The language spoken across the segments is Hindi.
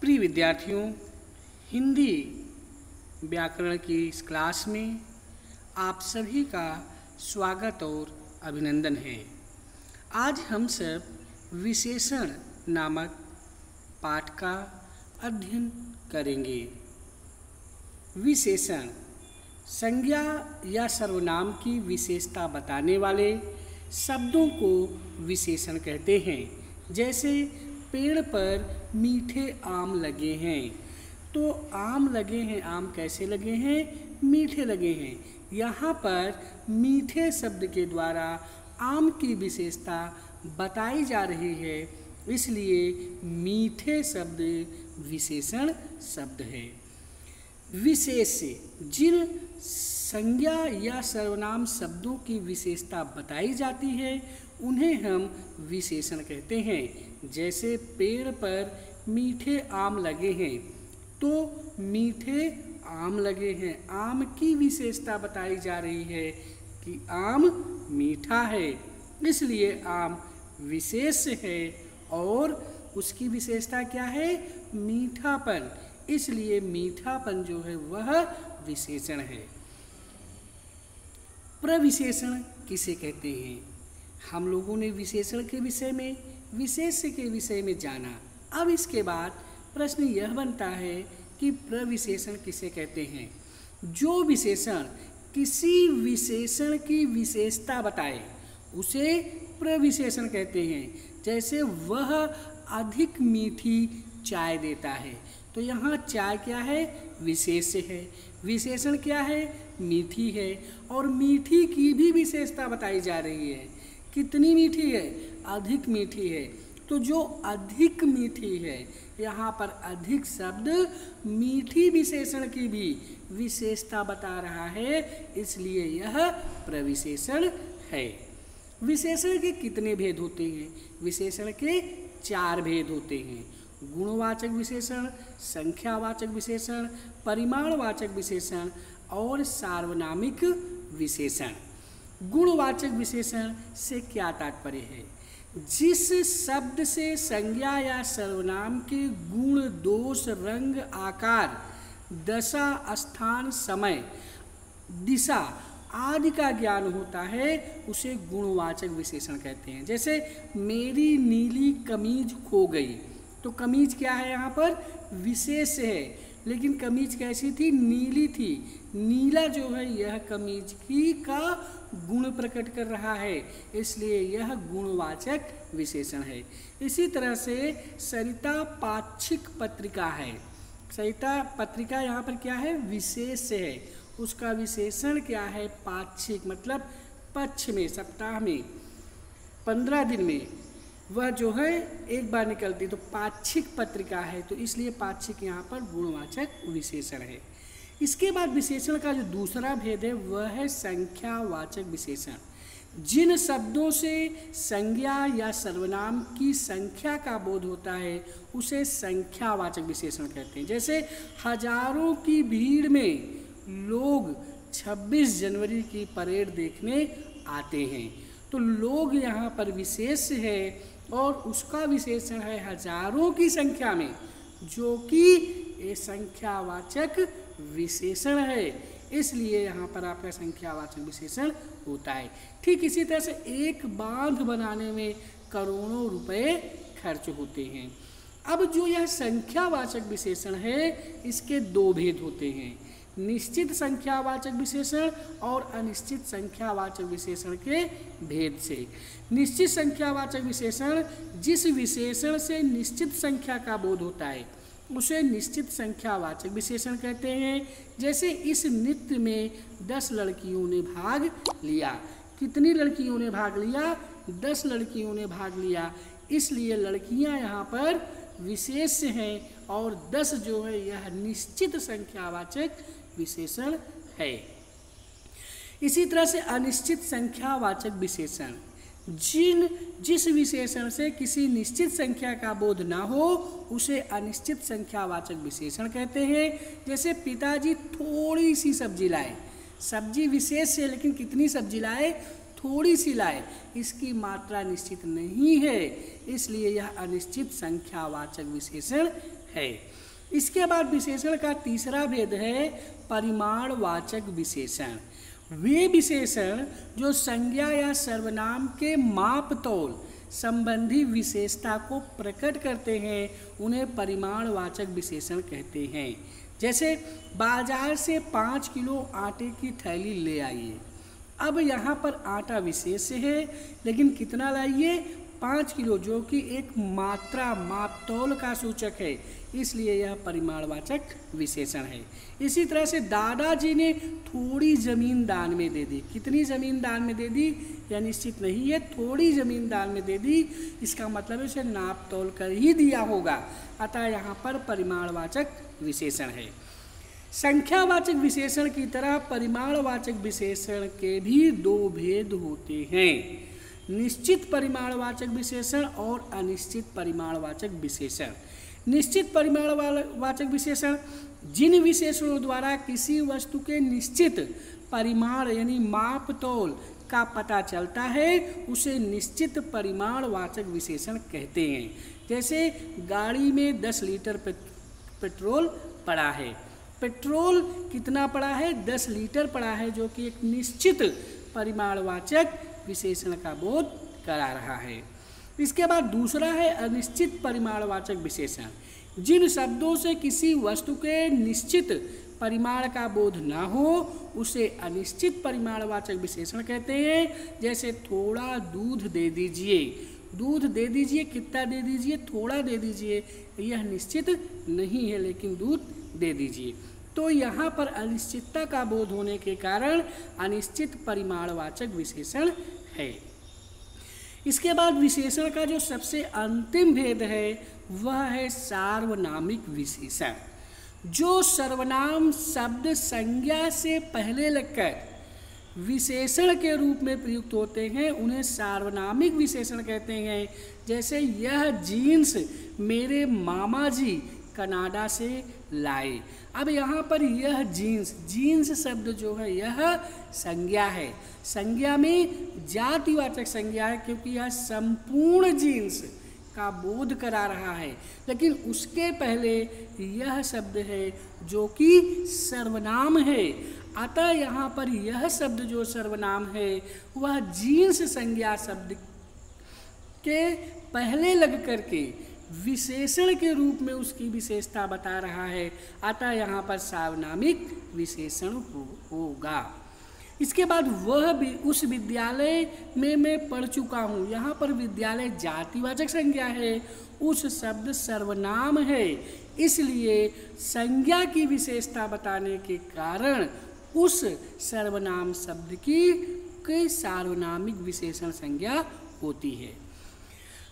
प्रिय विद्यार्थियों, हिंदी व्याकरण की इस क्लास में आप सभी का स्वागत और अभिनंदन है। आज हम सब विशेषण नामक पाठ का अध्ययन करेंगे। विशेषण संज्ञा या सर्वनाम की विशेषता बताने वाले शब्दों को विशेषण कहते हैं। जैसे पेड़ पर मीठे आम लगे हैं, तो आम लगे हैं, आम कैसे लगे हैं? मीठे लगे हैं। यहाँ पर मीठे शब्द के द्वारा आम की विशेषता बताई जा रही है, इसलिए मीठे शब्द विशेषण शब्द है। विशेष जिन संज्ञा या सर्वनाम शब्दों की विशेषता बताई जाती है उन्हें हम विशेषण कहते हैं। जैसे पेड़ पर मीठे आम लगे हैं, तो मीठे आम लगे हैं, आम की विशेषता बताई जा रही है कि आम मीठा है, इसलिए आम विशेष है और उसकी विशेषता क्या है? मीठापन, इसलिए मीठापन जो है वह विशेषण है। प्रविशेषण किसे कहते हैं? हम लोगों ने विशेषण के विषय में, विशेष के विषय में जाना। अब इसके बाद प्रश्न यह बनता है कि प्रविशेषण किसे कहते हैं? जो विशेषण किसी विशेषण की विशेषता बताए उसे प्रविशेषण कहते हैं। जैसे वह अधिक मीठी चाय देता है, तो यहाँ चाय क्या है? विशेष है। विशेषण क्या है? मीठी है, और मीठी की भी विशेषता बताई जा रही है। कितनी मीठी है? अधिक मीठी है। तो जो अधिक मीठी है, यहाँ पर अधिक शब्द मीठी विशेषण की भी विशेषता बता रहा है, इसलिए यह प्रविशेषण है। विशेषण के कितने भेद होते हैं? विशेषण के 4 भेद होते हैं। गुणवाचक विशेषण, संख्यावाचक विशेषण, परिमाणवाचक विशेषण और सार्वनामिक विशेषण। गुणवाचक विशेषण से क्या तात्पर्य है? जिस शब्द से संज्ञा या सर्वनाम के गुण, दोष, रंग, आकार, दशा, स्थान, समय, दिशा आदि का ज्ञान होता है, उसे गुणवाचक विशेषण कहते हैं। जैसे मेरी नीली कमीज खो गई, तो कमीज क्या है? यहाँ पर विशेष है, लेकिन कमीज कैसी थी? नीली थी। नीला जो है यह कमीज की का गुण प्रकट कर रहा है, इसलिए यह गुणवाचक विशेषण है। इसी तरह से सरिता पाक्षिक पत्रिका है। सरिता पत्रिका यहाँ पर क्या है? विशेष है। उसका विशेषण क्या है? पाक्षिक, मतलब पक्ष में, सप्ताह में, 15 दिन में वह जो है एक बार निकलती, तो पाक्षिक पत्रिका है, तो इसलिए पाक्षिक यहाँ पर गुणवाचक विशेषण है। इसके बाद विशेषण का जो दूसरा भेद है वह है संख्यावाचक विशेषण। जिन शब्दों से संज्ञा या सर्वनाम की संख्या का बोध होता है उसे संख्यावाचक विशेषण कहते हैं। जैसे हजारों की भीड़ में लोग 26 जनवरी की परेड देखने आते हैं, तो लोग यहाँ पर विशेष है और उसका विशेषण है हजारों की संख्या में, जो कि ये संख्यावाचक विशेषण है, इसलिए यहाँ पर आपका संख्यावाचक विशेषण होता है। ठीक इसी तरह से एक बांध बनाने में करोड़ों रुपए खर्च होते हैं। अब जो यह संख्यावाचक विशेषण है, इसके 2 भेद होते हैं। निश्चित संख्यावाचक विशेषण और अनिश्चित संख्यावाचक विशेषण के भेद से। निश्चित संख्यावाचक विशेषण जिस विशेषण से निश्चित संख्या का बोध होता है उसे निश्चित संख्यावाचक विशेषण कहते हैं। जैसे इस नृत्य में 10 लड़कियों ने भाग लिया। कितनी लड़कियों ने भाग लिया? 10 लड़कियों ने भाग लिया, इसलिए लड़कियां यहाँ पर विशेष हैं और 10 जो है यह निश्चित संख्यावाचक विशेषण है। इसी तरह से अनिश्चित संख्यावाचक विशेषण जिस विशेषण से किसी निश्चित संख्या का बोध ना हो उसे अनिश्चित संख्यावाचक विशेषण कहते हैं। जैसे पिताजी थोड़ी सी सब्जी लाए, सब्जी विशेष है लेकिन कितनी सब्जी लाए? थोड़ी सी लाए, इसकी मात्रा निश्चित नहीं है, इसलिए यह अनिश्चित संख्यावाचक विशेषण है। इसके बाद विशेषण का तीसरा भेद है परिमाणवाचक विशेषण। वे विशेषण जो संज्ञा या सर्वनाम के मापतोल संबंधी विशेषता को प्रकट करते हैं उन्हें परिमाणवाचक विशेषण कहते हैं। जैसे बाजार से 5 किलो आटे की थैली ले आइए। अब यहाँ पर आटा विशेष है, लेकिन कितना लाइए? 5 किलो, जो कि एक मात्रा मापतोल का सूचक है, इसलिए यह परिमाणवाचक विशेषण है। इसी तरह से दादाजी ने थोड़ी ज़मीन दान में दे दी। कितनी ज़मीन दान में दे दी यह निश्चित नहीं है, थोड़ी ज़मीन दान में दे दी, इसका मतलब उसे नाप तोल कर ही दिया होगा, अतः यहाँ पर परिमाणवाचक विशेषण है। संख्यावाचक विशेषण की तरह परिमाणवाचक विशेषण के भी दो भेद होते हैं, निश्चित परिमाणवाचक विशेषण और अनिश्चित परिमाणवाचक विशेषण। निश्चित परिमाणवाचक विशेषण जिन विशेषणों द्वारा किसी वस्तु के निश्चित परिमाण यानी माप तोल का पता चलता है उसे निश्चित परिमाणवाचक विशेषण कहते हैं। जैसे गाड़ी में 10 लीटर पेट्रोल पड़ा है। पेट्रोल कितना पड़ा है? 10 लीटर पड़ा है, जो कि एक निश्चित परिमाणवाचक विशेषण का बोध करा रहा है। इसके बाद दूसरा है अनिश्चित परिमाणवाचक विशेषण। जिन शब्दों से किसी वस्तु के निश्चित परिमाण का बोध ना हो उसे अनिश्चित परिमाणवाचक विशेषण कहते हैं। जैसे थोड़ा दूध दे दीजिए। दूध दे दीजिए, कितना दे दीजिए? थोड़ा दे दीजिए, यह निश्चित नहीं है, लेकिन दूध दे दीजिए। तो यहाँ पर अनिश्चितता का बोध होने के कारण अनिश्चित परिमाणवाचक विशेषण है। इसके बाद विशेषण का जो सबसे अंतिम भेद है वह है सार्वनामिक विशेषण। जो सर्वनाम शब्द संज्ञा से पहले लगकर विशेषण के रूप में प्रयुक्त होते हैं उन्हें सार्वनामिक विशेषण कहते हैं। जैसे यह जीन्स मेरे मामा जी कनाडा से लाए। अब यहाँ पर यह जीन्स शब्द जो है यह संज्ञा है। संज्ञा में जातिवाचक संज्ञा है क्योंकि यह संपूर्ण जीन्स का बोध करा रहा है, लेकिन उसके पहले यह शब्द है जो कि सर्वनाम है। अतः यहाँ पर यह शब्द जो सर्वनाम है वह जीन्स संज्ञा शब्द के पहले लग करके विशेषण के रूप में उसकी विशेषता बता रहा है, अतः यहाँ पर सार्वनामिक विशेषण होगा। इसके बाद वह भी उस विद्यालय में मैं पढ़ चुका हूँ। यहाँ पर विद्यालय जातिवाचक संज्ञा है, उस शब्द सर्वनाम है, इसलिए संज्ञा की विशेषता बताने के कारण उस सर्वनाम शब्द की सार्वनामिक विशेषण संज्ञा होती है।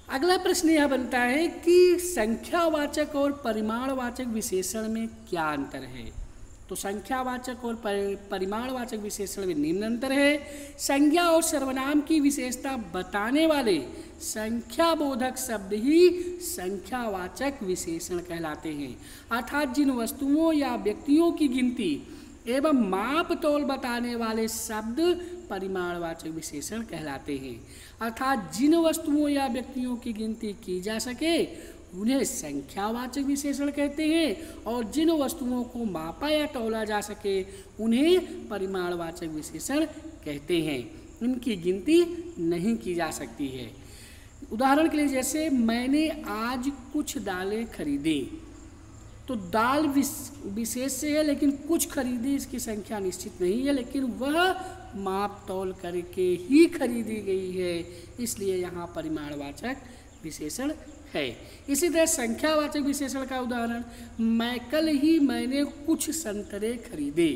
अगला प्रश्न यह बनता है कि संख्यावाचक और परिमाणवाचक विशेषण में क्या अंतर है। तो संख्यावाचक और परिमाणवाचक विशेषण में निम्न अंतर है। संज्ञा और सर्वनाम की विशेषता बताने वाले संख्याबोधक शब्द ही संख्यावाचक विशेषण कहलाते हैं, अर्थात जिन वस्तुओं या व्यक्तियों की गिनती एवं माप तोल बताने वाले शब्द परिमाणवाचक विशेषण कहलाते हैं। अर्थात जिन वस्तुओं या व्यक्तियों की गिनती की जा सके उन्हें संख्यावाचक विशेषण कहते हैं, और जिन वस्तुओं को मापा या तौला जा सके उन्हें परिमाणवाचक विशेषण कहते हैं। उनकी गिनती नहीं की जा सकती है। उदाहरण के लिए जैसे मैंने आज कुछ दालें खरीदी, तो दाल विशेष से है लेकिन कुछ खरीदी, इसकी संख्या निश्चित नहीं है, लेकिन वह माप तौल करके ही खरीदी गई है, इसलिए यहाँ परिमाणवाचक विशेषण है। इसी तरह संख्यावाचक विशेषण का उदाहरण, मैंने कुछ संतरे खरीदे।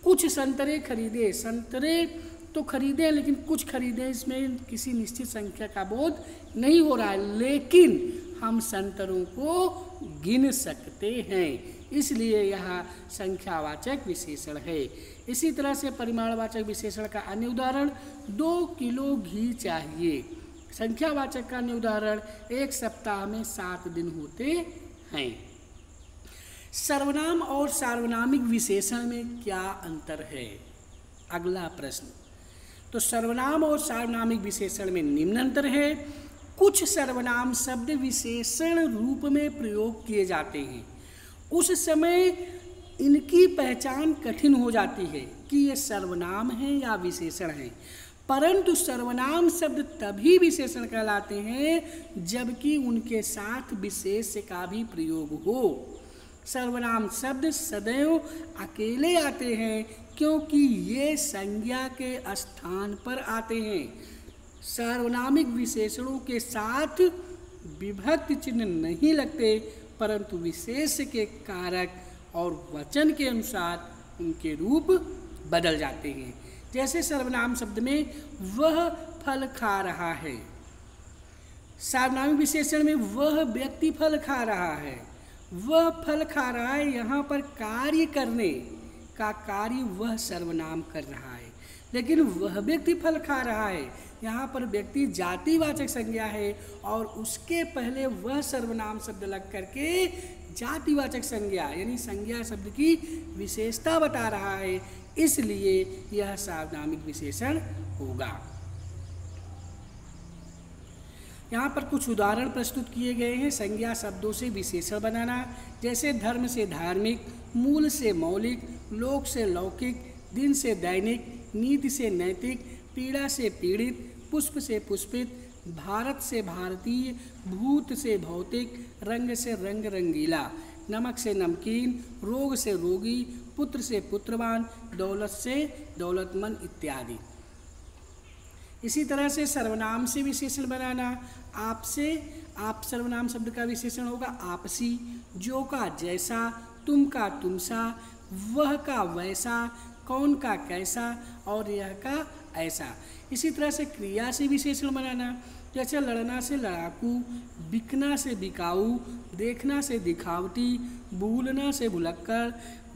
कुछ संतरे खरीदे, संतरे तो खरीदे लेकिन कुछ खरीदे, इसमें किसी निश्चित संख्या का बोध नहीं हो रहा है, लेकिन हम संतरों को गिन सकते हैं, इसलिए यह संख्यावाचक विशेषण है। इसी तरह से परिमाणवाचक विशेषण का अन्य उदाहरण 2 किलो घी चाहिए। संख्यावाचक का अन्य उदाहरण 1 सप्ताह में 7 दिन होते हैं। सर्वनाम और सार्वनामिक विशेषण में क्या अंतर है? अगला प्रश्न। तो सर्वनाम और सार्वनामिक विशेषण में निम्न अंतर है। कुछ सर्वनाम शब्द विशेषण रूप में प्रयोग किए जाते हैं। उस समय इनकी पहचान कठिन हो जाती है कि ये सर्वनाम है या विशेषण है, परंतु सर्वनाम शब्द तभी विशेषण कहलाते हैं जबकि उनके साथ विशेष्य का भी प्रयोग हो। सर्वनाम शब्द सदैव अकेले आते हैं क्योंकि ये संज्ञा के स्थान पर आते हैं। सार्वनामिक विशेषणों के साथ विभक्ति चिन्ह नहीं लगते, परंतु विशेष्य के कारक और वचन के अनुसार उनके रूप बदल जाते हैं। जैसे सर्वनाम शब्द में वह फल खा रहा है, सार्वनामिक विशेषण में वह व्यक्ति फल खा रहा है। वह फल खा रहा है, यहाँ पर कार्य करने का कार्य वह सर्वनाम कर रहा है, लेकिन वह व्यक्ति फल खा रहा है, यहाँ पर व्यक्ति जातिवाचक संज्ञा है और उसके पहले वह सर्वनाम शब्द लग करके जातिवाचक संज्ञा यानी संज्ञा शब्द की विशेषता बता रहा है, इसलिए यह सार्वनामिक विशेषण होगा। यहाँ पर कुछ उदाहरण प्रस्तुत किए गए हैं संज्ञा शब्दों से विशेषण बनाना, जैसे धर्म से धार्मिक, मूल से मौलिक, लोक से लौकिक, दिन से दैनिक, नीति से नैतिक, पीड़ा से पीड़ित, पुष्प से पुष्पित, भारत से भारतीय, भूत से भौतिक, रंग से रंग रंगीला, नमक से नमकीन, रोग से रोगी, पुत्र से पुत्रवान, दौलत से दौलतमंद इत्यादि। इसी तरह से सर्वनाम से विशेषण बनाना, आपसे आप सर्वनाम शब्द का विशेषण होगा आपसी, जो का जैसा, तुम का तुमसा, वह का वैसा, कौन का कैसा और यह का ऐसा। इसी तरह से क्रिया से विशेषण बनाना, जैसे लड़ना से लड़ाकू, बिकना से बिकाऊ, देखना से दिखावटी, भूलना से भुलक्कड़,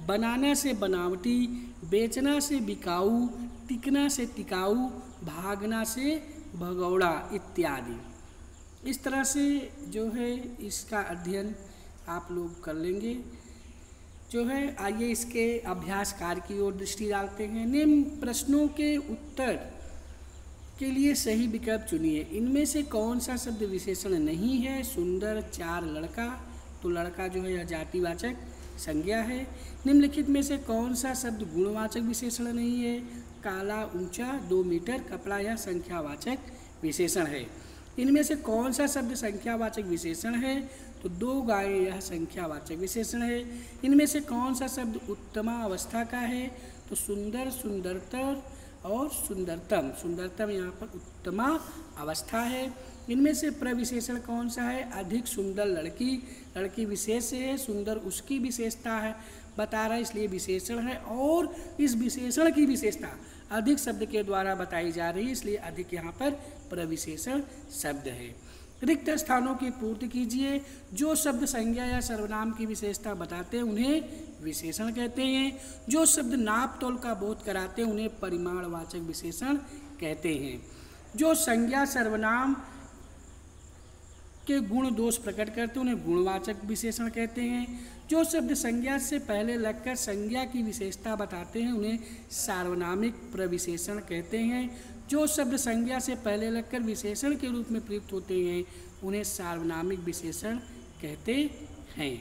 बनाना से बनावटी, बेचना से बिकाऊ, टिकना से टिकाऊ, भागना से भगौड़ा इत्यादि। इस तरह से जो है इसका अध्ययन आप लोग कर लेंगे। जो है आइए इसके अभ्यास कार्य की ओर दृष्टि डालते हैं। निम्न प्रश्नों के उत्तर के लिए सही विकल्प चुनिए। इनमें से कौन सा शब्द विशेषण नहीं है? सुंदर, चार, लड़का। तो लड़का जो है यह जातिवाचक संज्ञा है। निम्नलिखित में से कौन सा शब्द गुणवाचक विशेषण नहीं है? काला, ऊंचा, 2 मीटर, कपड़ा यह संख्यावाचक विशेषण है। इनमें से कौन सा शब्द संख्यावाचक विशेषण है? तो 2 गायें यह संख्यावाचक विशेषण है। इनमें से कौन सा शब्द उत्तमा अवस्था का है? तो सुंदर, सुंदरतर और सुंदरतम। सुंदरतम यहाँ पर उत्तमा अवस्था है। इनमें से प्रविशेषण कौन सा है? अधिक सुंदर लड़की। लड़की विशेष है, सुंदर उसकी विशेषता है बता रहा है, इसलिए विशेषण है। और इस विशेषण की विशेषता अधिक शब्द के द्वारा बताई जा रही है, इसलिए अधिक यहाँ पर प्रविशेषण शब्द है। रिक्त स्थानों की पूर्ति कीजिए। जो शब्द संज्ञा या सर्वनाम की विशेषता बताते हैं उन्हें विशेषण कहते हैं। जो शब्द नाप तोल का बोध कराते हैं उन्हें परिमाणवाचक विशेषण कहते हैं। जो संज्ञा सर्वनाम के गुण दोष प्रकट करते हैं उन्हें गुणवाचक विशेषण कहते हैं। जो शब्द संज्ञा से पहले लगकर संज्ञा की विशेषता बताते हैं उन्हें सार्वनामिक प्रविशेषण कहते हैं। जो शब्द संज्ञा से पहले लगकर विशेषण के रूप में प्रयुक्त होते हैं उन्हें सार्वनामिक विशेषण कहते हैं।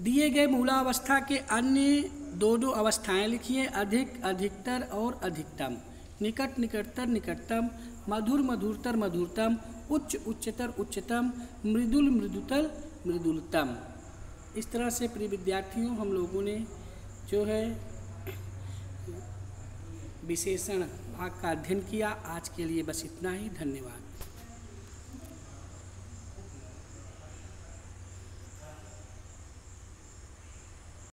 दिए गए मूलावस्था के अन्य 2 अवस्थाएं लिखिए। अधिक, अधिकतर और अधिकतम। निकट, निकटतर, निकटतम। मधुर, मधुरतर, मधुरतम। उच्च, उच्चतर, उच्चतम। मृदुल, मृदुतल, मृदुलतम। इस तरह से प्रिय विद्यार्थियों हम लोगों ने जो है विशेषण भाग का अध्ययन किया। आज के लिए बस इतना ही। धन्यवाद।